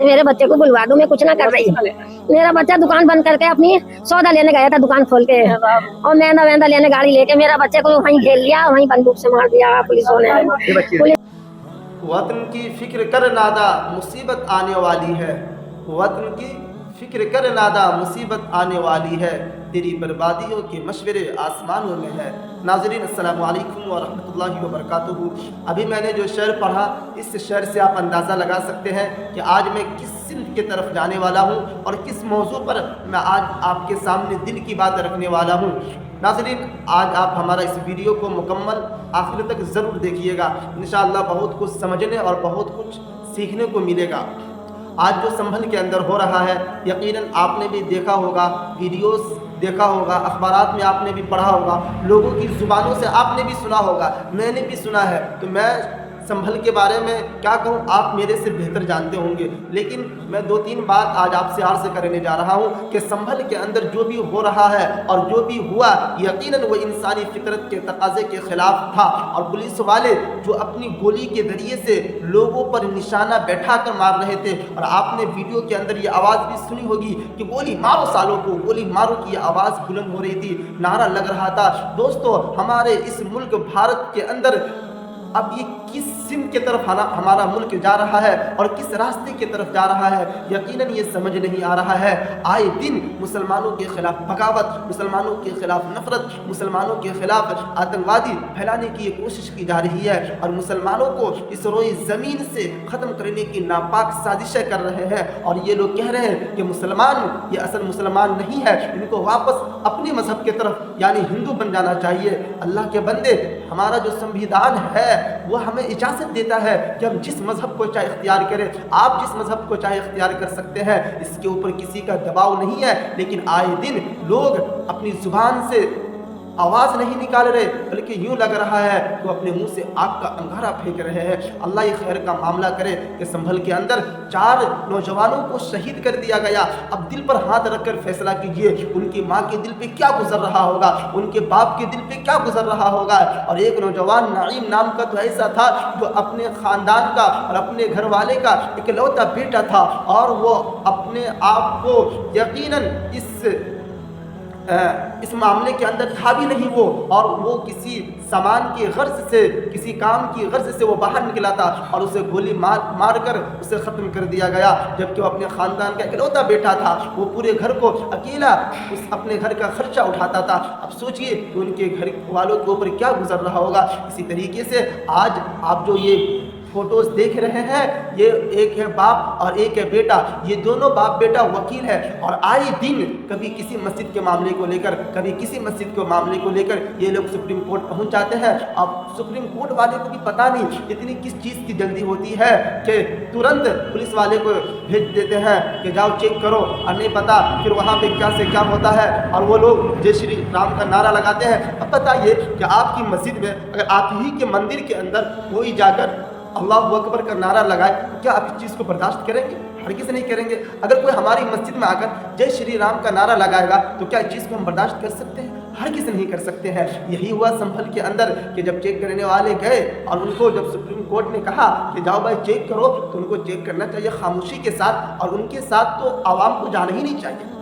मेरे बच्चे को बुलवा दो, मैं कुछ ना कर रही हूँ। मेरा बच्चा दुकान बंद करके अपनी सौदा लेने गया था, दुकान खोल के, और मैदा वैदा लेने गाड़ी लेके मेरा बच्चे को वहीं घेर लिया, वहीं बंदूक से मार दिया पुलिसों ने। वतन की फिक्र कर नादा मुसीबत आने वाली है, वतन की फिक्र कर नादा मुसीबत आने वाली है, तेरी बर्बादियों के मशवरे आसमानों में है। नाज़रीन अस्सलामु अलैकुम व रहमतुल्लाहि व बरकातुहू। अभी मैंने जो शेर पढ़ा, इस शेर से आप अंदाज़ा लगा सकते हैं कि आज मैं किस सिंध की तरफ जाने वाला हूँ और किस मौजू पर मैं आज आपके सामने दिल की बात रखने वाला हूँ। नाज़रीन, आज आप हमारा इस वीडियो को मुकम्मल आखिर तक ज़रूर देखिएगा, इंशाअल्लाह बहुत कुछ समझने और बहुत कुछ सीखने को मिलेगा। आज जो संभल के अंदर हो रहा है, यकीनन आपने भी देखा होगा, वीडियोस देखा होगा, अखबारात में आपने भी पढ़ा होगा, लोगों की ज़ुबानों से आपने भी सुना होगा, मैंने भी सुना है। तो मैं संभल के बारे में क्या कहूँ, आप मेरे से बेहतर जानते होंगे, लेकिन मैं 2-3 बात आज आपसे अर्ज़ करने जा रहा हूँ कि संभल के अंदर जो भी हो रहा है और जो भी हुआ, यकीनन वो इंसानी फितरत के तकाज़े के ख़िलाफ़ था। और पुलिस वाले जो अपनी गोली के ज़रिए से लोगों पर निशाना बैठा कर मार रहे थे, और आपने वीडियो के अंदर ये आवाज़ भी सुनी होगी कि गोली मारो सालों को, गोली मारो की आवाज़ बुलंद हो रही थी, नारा लग रहा था। दोस्तों, हमारे इस मुल्क भारत के अंदर अब ये किस सिम की तरफ हमारा मुल्क जा रहा है और किस रास्ते की तरफ जा रहा है, यकीनन ये समझ नहीं आ रहा है। आए दिन मुसलमानों के खिलाफ बगावत, मुसलमानों के खिलाफ नफरत, मुसलमानों के खिलाफ आतंकवादी फैलाने की ये कोशिश की जा रही है, और मुसलमानों को इस रोए ज़मीन से ख़त्म करने की नापाक साजिशें कर रहे हैं। और ये लोग कह रहे हैं कि मुसलमान ये असल मुसलमान नहीं है, इनको वापस अपने मज़हब की तरफ यानी हिंदू बन जाना चाहिए। अल्लाह के बंदे, हमारा जो संविधान है वो हमें इजाज़त देता है कि हम जिस मज़हब को चाहे इख्तियार करें, आप जिस मज़हब को चाहे इख्तियार कर सकते हैं, इसके ऊपर किसी का दबाव नहीं है। लेकिन आए दिन लोग अपनी ज़ुबान से आवाज़ नहीं निकाल रहे, बल्कि यूँ लग रहा है तो अपने मुंह से आग का अंगारा फेंक रहे हैं। अल्लाह ये खैर का मामला करे कि संभल के अंदर 4 नौजवानों को शहीद कर दिया गया। अब दिल पर हाथ रखकर फैसला कीजिए, उनकी माँ के दिल पे क्या गुजर रहा होगा, उनके बाप के दिल पे क्या गुजर रहा होगा। और एक नौजवान नाईम नाम का तो ऐसा था जो अपने ख़ानदान का और अपने घर वाले का इकलौता बेटा था, और वो अपने आप को यकीनन इस मामले के अंदर था भी नहीं वो, और वो किसी सामान की गर्ज से, किसी काम की गर्ज से वो बाहर निकला था, और उसे गोली मार कर उसे ख़त्म कर दिया गया। जबकि वो अपने ख़ानदान का इकलौता बेटा था, वो पूरे घर को अकेला अपने घर का खर्चा उठाता था। अब सोचिए कि उनके घर वालों के ऊपर क्या गुजर रहा होगा। इसी तरीके से आज आप जो ये फोटोज देख रहे हैं, ये एक है बाप और एक है बेटा, ये दोनों बाप बेटा वकील है, और आए दिन कभी किसी मस्जिद के मामले को लेकर, कभी किसी मस्जिद के मामले को लेकर ये लोग सुप्रीम कोर्ट पहुंच जाते हैं। अब सुप्रीम कोर्ट वाले को भी पता नहीं इतनी किस चीज़ की जल्दी होती है कि तुरंत पुलिस वाले को भेज देते हैं कि जाओ चेक करो, और नहीं पता फिर वहाँ पे क्या से क्या होता है, और वो लोग जय श्री राम का नारा लगाते हैं। अब बताइए कि आपकी मस्जिद में अगर आप ही के मंदिर के अंदर कोई जाकर अल्लाहु अकबर का नारा लगाए, क्या आप इस चीज़ को बर्दाश्त करेंगे? हरगिज़ नहीं करेंगे। अगर कोई हमारी मस्जिद में आकर जय श्री राम का नारा लगाएगा तो क्या इस चीज़ को हम बर्दाश्त कर सकते हैं? हरगिज़ नहीं कर सकते हैं। यही हुआ संभल के अंदर कि जब चेक करने वाले गए और उनको जब सुप्रीम कोर्ट ने कहा कि जाओ भाई चेक करो, तो उनको चेक करना चाहिए खामोशी के साथ, और उनके साथ तो आवाम को जाना ही नहीं चाहिए।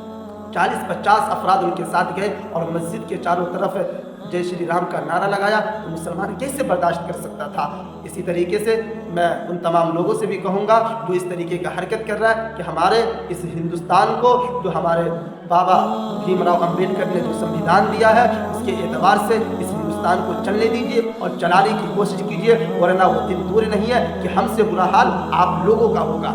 40-50 अफराद उनके साथ गए और मस्जिद के चारों तरफ जय श्री राम का नारा लगाया, तो मुसलमान कैसे बर्दाश्त कर सकता था। इसी तरीके से मैं उन तमाम लोगों से भी कहूँगा जो इस तरीके का हरकत कर रहा है कि हमारे इस हिंदुस्तान को, जो हमारे बाबा भीमराव अम्बेडकर ने जो संविधान दिया है, उसके एतबार से इस हिंदुस्तान को चलने दीजिए और चलाने की कोशिश कीजिए, वरना वो दिन दूर नहीं है कि हमसे बुरा हाल आप लोगों का होगा।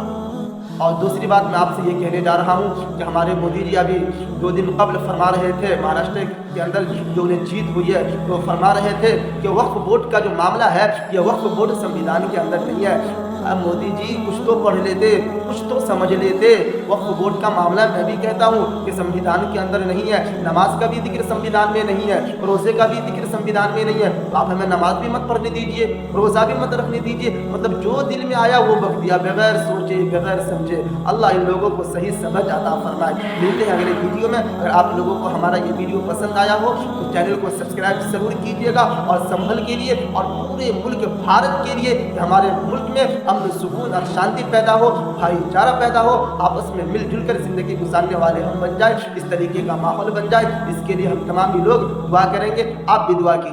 और दूसरी बात मैं आपसे ये कहने जा रहा हूँ कि हमारे मोदी जी अभी 2 दिन कबल फरमा रहे थे, महाराष्ट्र के अंदर जो उन्हें जीत हुई है, तो फरमा रहे थे कि वक्फ बोर्ड का जो मामला है, ये वक्फ बोर्ड संविधान के अंदर नहीं है। अब मोदी जी कुछ तो पढ़ लेते, कुछ तो समझ लेते। वक्फ बोर्ड का मामला मैं भी कहता हूँ कि संविधान के अंदर नहीं है, नमाज का भी जिक्र संविधान में नहीं है, रोज़े का भी जिक्र संविधान में नहीं है। आप हमें नमाज भी मत पढ़ने दीजिए, रोज़ा भी मत रखने दीजिए, मतलब जो दिल में आया वो बक दिया, बगैर सोचे बगैर समझे। अल्लाह इन लोगों को सही समझ अता फरमाए। मिलते हैं अगले वीडियो में। अगर आप लोगों को हमारा ये वीडियो पसंद आया हो तो चैनल को सब्सक्राइब ज़रूर कीजिएगा, और संभल के लिए और पूरे मुल्क भारत के लिए, हमारे मुल्क में امن سکون اور شانتی پیدا ہو, بھائی چارہ پیدا ہو, آپس میں مل جل کر زندگی گزارنے والے ہم بن جائیں, اس طریقے کا ماحول بن جائے. اس کے لیے ہم تمام ہی لوگ دعا کریں گے, آپ بھی دعا کیجیے.